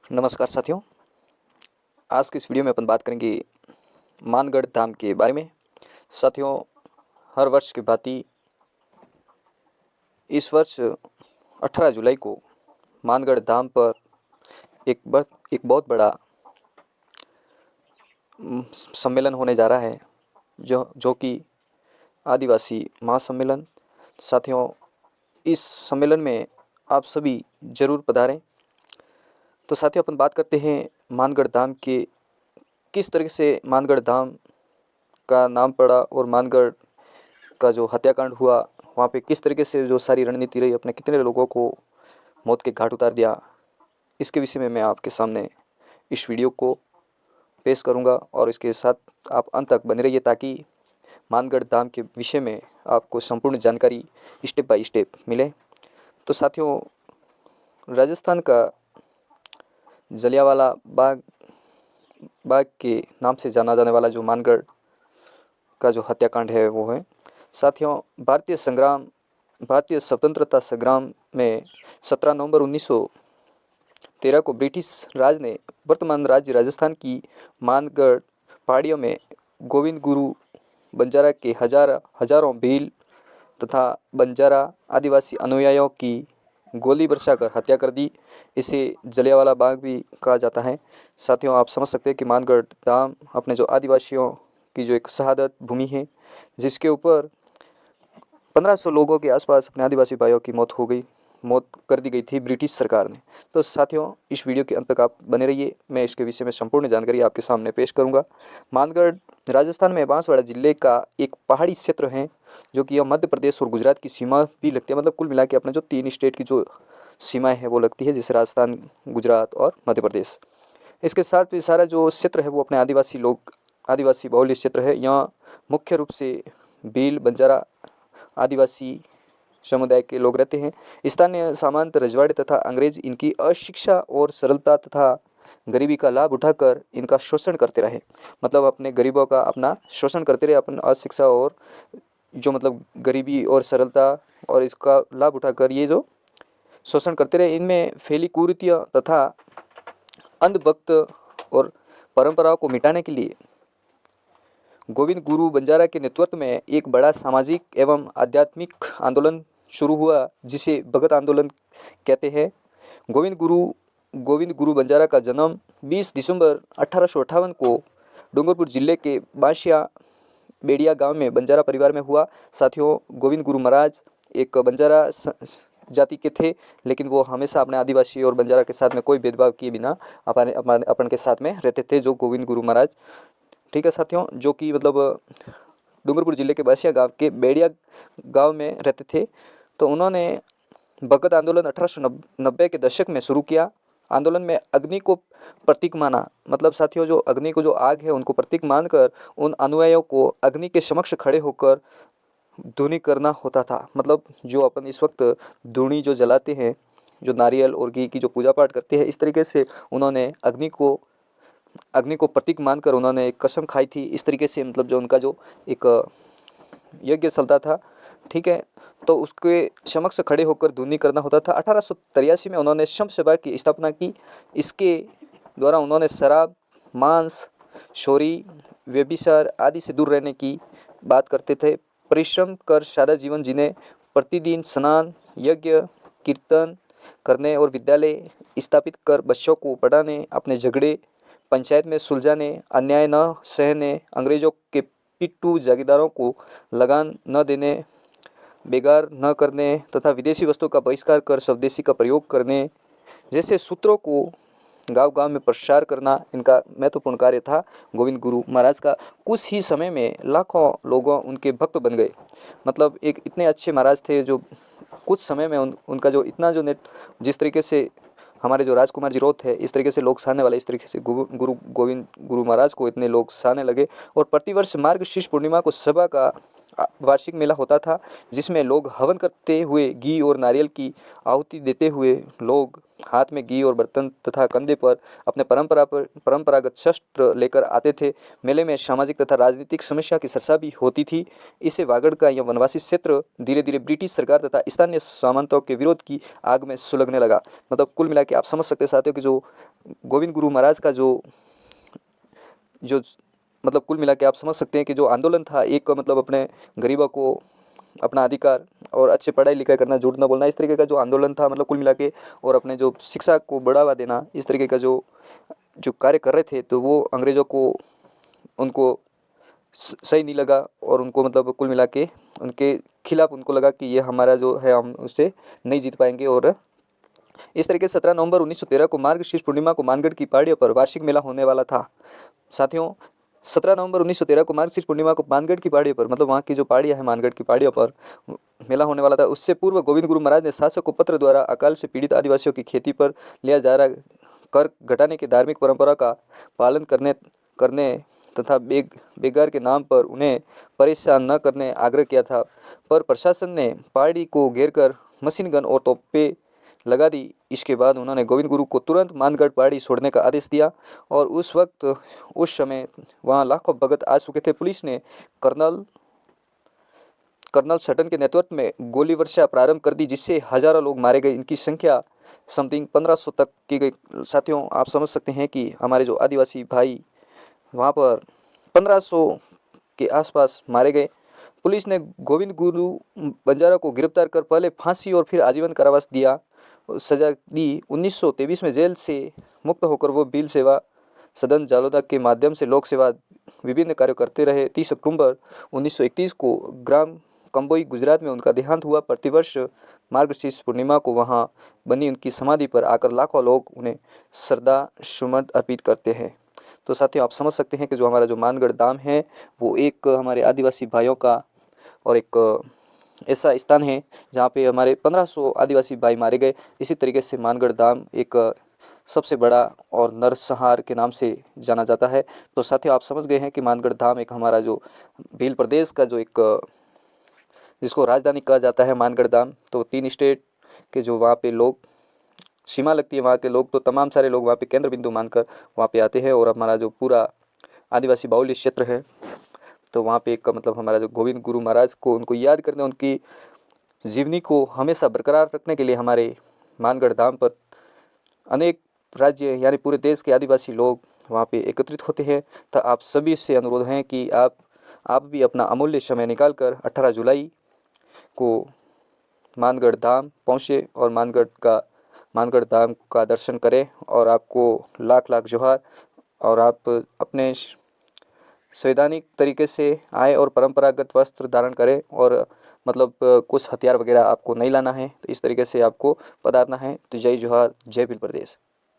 नमस्कार साथियों। आज की इस वीडियो में अपन बात करेंगे मानगढ़ धाम के बारे में। साथियों, हर वर्ष की भांति इस वर्ष 18 जुलाई को मानगढ़ धाम पर एक बहुत बड़ा सम्मेलन होने जा रहा है, जो कि आदिवासी महासम्मेलन। साथियों, इस सम्मेलन में आप सभी जरूर पधारें। तो साथियों, अपन बात करते हैं मानगढ़ धाम के, किस तरीके से मानगढ़ धाम का नाम पड़ा और मानगढ़ का जो हत्याकांड हुआ वहाँ पे किस तरीके से जो सारी रणनीति रही, अपने कितने लोगों को मौत के घाट उतार दिया। इसके विषय में मैं आपके सामने इस वीडियो को पेश करूँगा और इसके साथ आप अंत तक बने रहिए ताकि मानगढ़ धाम के विषय में आपको संपूर्ण जानकारी स्टेप बाय स्टेप मिले। तो साथियों, राजस्थान का जलियांवाला बाग के नाम से जाना जाने वाला जो मानगढ़ का जो हत्याकांड है वो है। साथियों, भारतीय स्वतंत्रता संग्राम में 17 नवंबर 1913 को ब्रिटिश राज ने वर्तमान राज्य राजस्थान की मानगढ़ पहाड़ियों में गोविंद गुरु बंजारा के हजारों भील तथा बंजारा आदिवासी अनुयायियों की गोली बरसाकर हत्या कर दी। इसे जलियांवाला बाग भी कहा जाता है। साथियों, आप समझ सकते हैं कि मानगढ़ धाम अपने जो आदिवासियों की जो एक शहादत भूमि है, जिसके ऊपर 1500 लोगों के आसपास अपने आदिवासी भाइयों की मौत कर दी गई थी ब्रिटिश सरकार ने। तो साथियों, इस वीडियो के अंत तक आप बने रहिए, मैं इसके विषय में संपूर्ण जानकारी आपके सामने पेश करूंगा। मानगढ़ राजस्थान में बांसवाड़ा जिले का एक पहाड़ी क्षेत्र है, जो कि यह मध्य प्रदेश और गुजरात की सीमा भी लगती है। मतलब कुल मिला के अपने जो 3 स्टेट की जो सीमाएँ हैं वो लगती है, जैसे राजस्थान, गुजरात और मध्य प्रदेश। इसके साथ भी सारा जो क्षेत्र है वो अपने आदिवासी बहुल्य क्षेत्र है। यहाँ मुख्य रूप से भील, बंजारा आदिवासी समुदाय के लोग रहते हैं। स्थानीय सामंत, रजवाड़े तथा अंग्रेज इनकी अशिक्षा और सरलता तथा गरीबी का लाभ उठाकर इनका शोषण करते रहे। मतलब अपने गरीबों का अपना शोषण करते रहे, अपन अशिक्षा और जो मतलब गरीबी और सरलता और इसका लाभ उठाकर ये जो शोषण करते रहे। इनमें फैली कुरीतियाँ तथा अंधभक्त और परंपराओं को मिटाने के लिए गोविंद गुरु बंजारा के नेतृत्व में एक बड़ा सामाजिक एवं आध्यात्मिक आंदोलन शुरू हुआ, जिसे भगत आंदोलन कहते हैं। गोविंद गुरु बंजारा का जन्म 20 दिसंबर 1858 को डूंगरपुर जिले के बांसिया बेड़िया गांव में बंजारा परिवार में हुआ। साथियों, गोविंद गुरु महाराज एक बंजारा जाति के थे, लेकिन वो हमेशा अपने आदिवासी और बंजारा के साथ में कोई भेदभाव किए बिना अपन के साथ में रहते थे, जो गोविंद गुरु महाराज। ठीक है साथियों, जो कि मतलब डूंगरपुर जिले के बांसिया गांव के बेड़िया गांव में रहते थे। तो उन्होंने भगत आंदोलन 1890 के दशक में शुरू किया। आंदोलन में अग्नि को प्रतीक माना। मतलब साथियों, जो अग्नि को जो आग है उनको प्रतीक मानकर उन अनुयायियों को अग्नि के समक्ष खड़े होकर धूनी करना होता था। मतलब जो अपन इस वक्त धूनी जो जलाते हैं, जो नारियल और घी की जो पूजा पाठ करते हैं, इस तरीके से उन्होंने अग्नि को प्रतीक मानकर उन्होंने एक कसम खाई थी। इस तरीके से मतलब जो उनका जो एक यज्ञ चलता था, ठीक है, तो उसके समक्ष खड़े होकर धूनी करना होता था। 1883 में उन्होंने शम सभा की स्थापना की। इसके द्वारा उन्होंने शराब, मांस, चोरी, व्यभिचार आदि से दूर रहने की बात करते थे। परिश्रम कर सादा जीवन जीने, प्रतिदिन स्नान, यज्ञ, कीर्तन करने और विद्यालय स्थापित कर बच्चों को पढ़ाने, अपने झगड़े पंचायत में सुलझाने, अन्याय न सहने, अंग्रेजों के पिट्टू जागीरदारों को लगान न देने, बेगार न करने तथा विदेशी वस्तुओं का बहिष्कार कर स्वदेशी का प्रयोग करने जैसे सूत्रों को गांव-गांव में प्रसार करना इनका महत्वपूर्ण कार्य था गोविंद गुरु महाराज का। कुछ ही समय में लाखों लोगों उनके भक्त बन गए। मतलब एक इतने अच्छे महाराज थे जो कुछ समय में उनका जो इतना जो जिस तरीके से हमारे जो राजकुमार जी रोथ है, इस तरीके से लोग सहने वाले, इस तरीके से गोविंद गुरु महाराज को इतने लोग सहने लगे। और प्रतिवर्ष मार्गशीर्ष पूर्णिमा को सभा का वार्षिक मेला होता था, जिसमें लोग हवन करते हुए घी और नारियल की आहुति देते हुए लोग हाथ में घी और बर्तन तथा कंधे पर अपने परंपरागत शस्त्र लेकर आते थे। मेले में सामाजिक तथा राजनीतिक समस्या की चर्चा भी होती थी। इससे वागड़ का यह वनवासी क्षेत्र धीरे धीरे ब्रिटिश सरकार तथा स्थानीय सामंतों के विरोध की आग में सुलगने लगा। मतलब कुल मिला के आप समझ सकते साथियों कि जो गोविंद गुरु महाराज का जो मतलब कुल मिला के आप समझ सकते हैं कि जो आंदोलन था, एक मतलब अपने गरीबों को अपना अधिकार और अच्छे पढ़ाई लिखाई करना, झूठ ना बोलना, इस तरीके का जो आंदोलन था, मतलब कुल मिला के, और अपने जो शिक्षा को बढ़ावा देना, इस तरीके का जो कार्य कर रहे थे, तो वो अंग्रेज़ों को उनको सही नहीं लगा और उनको मतलब कुल मिला के उनके खिलाफ उनको लगा कि ये हमारा जो है हम उससे नहीं जीत पाएंगे। और इस तरीके से 17 नवंबर 1913 को मार्गशीर्ष पूर्णिमा को मानगढ़ की पहाड़ियों पर वार्षिक मेला होने वाला था। साथियों 17 नवंबर 1913 को मार्गशीर्ष पूर्णिमा को मानगढ़ की पहाड़ियों पर, मतलब वहाँ की जो पहाड़ियाँ हैं मानगढ़ की पहाड़ियों पर मेला होने वाला था। उससे पूर्व गोविंद गुरु महाराज ने शासक को पत्र द्वारा अकाल से पीड़ित आदिवासियों की खेती पर लिया जा रहा कर घटाने की धार्मिक परंपरा का पालन करने तथा बेगार के नाम पर उन्हें परेशान न करने आग्रह किया था, पर प्रशासन ने पहाड़ी को घेरकर मशीन गन और तोपें लगा दी। इसके बाद उन्होंने गोविंद गुरु को तुरंत मानगढ़ पहाड़ी छोड़ने का आदेश दिया और उस समय वहां लाखों भगत आ चुके थे। पुलिस ने कर्नल सटन के नेतृत्व में गोली वर्षा प्रारंभ कर दी, जिससे हजारों लोग मारे गए। इनकी संख्या समथिंग 1500 तक की गई। साथियों आप समझ सकते हैं कि हमारे जो आदिवासी भाई वहाँ पर 1500 के आसपास मारे गए। पुलिस ने गोविंद गुरु बंजारा को गिरफ्तार कर पहले फांसी और फिर आजीवन कारावास दिया सजा दी। 1923 में जेल से मुक्त होकर वो भील सेवा सदन जालोदा के माध्यम से लोक सेवा विभिन्न कार्य करते रहे। 30 अक्टूबर 1931 को ग्राम कंबोई गुजरात में उनका देहांत हुआ। प्रतिवर्ष मार्गशीर्ष पूर्णिमा को वहां बनी उनकी समाधि पर आकर लाखों लोग उन्हें श्रद्धा सुमन अर्पित करते हैं। तो साथियों आप समझ सकते हैं कि जो हमारा जो मानगढ़ धाम है वो एक हमारे आदिवासी भाइयों का और एक ऐसा स्थान है जहाँ पे हमारे 1500 आदिवासी भाई मारे गए। इसी तरीके से मानगढ़ धाम एक सबसे बड़ा और नरसंहार के नाम से जाना जाता है। तो साथियों आप समझ गए हैं कि मानगढ़ धाम एक हमारा जो भील प्रदेश का जो एक जिसको राजधानी कहा जाता है मानगढ़ धाम। तो 3 स्टेट के जो वहाँ पे लोग सीमा लगती है वहाँ के लोग, तो तमाम सारे लोग वहाँ पे केंद्र बिंदु मानकर वहाँ पे आते हैं। और हमारा जो पूरा आदिवासी बाहुल्य क्षेत्र है, तो वहाँ पे एक मतलब हमारा जो गोविंद गुरु महाराज को उनको याद करने, उनकी जीवनी को हमेशा बरकरार रखने के लिए हमारे मानगढ़ धाम पर अनेक राज्य यानी पूरे देश के आदिवासी लोग वहाँ पे एकत्रित होते हैं। तो आप सभी से अनुरोध है कि आप भी अपना अमूल्य समय निकालकर 18 जुलाई को मानगढ़ धाम पहुँचे और मानगढ़ धाम का दर्शन करें। और आपको लाख लाख जोहार। और आप अपने संवैधानिक तरीके से आए और परंपरागत वस्त्र धारण करें और मतलब कुछ हथियार वगैरह आपको नहीं लाना है। तो इस तरीके से आपको पधारना है। तो जय जोहार, जय भील प्रदेश।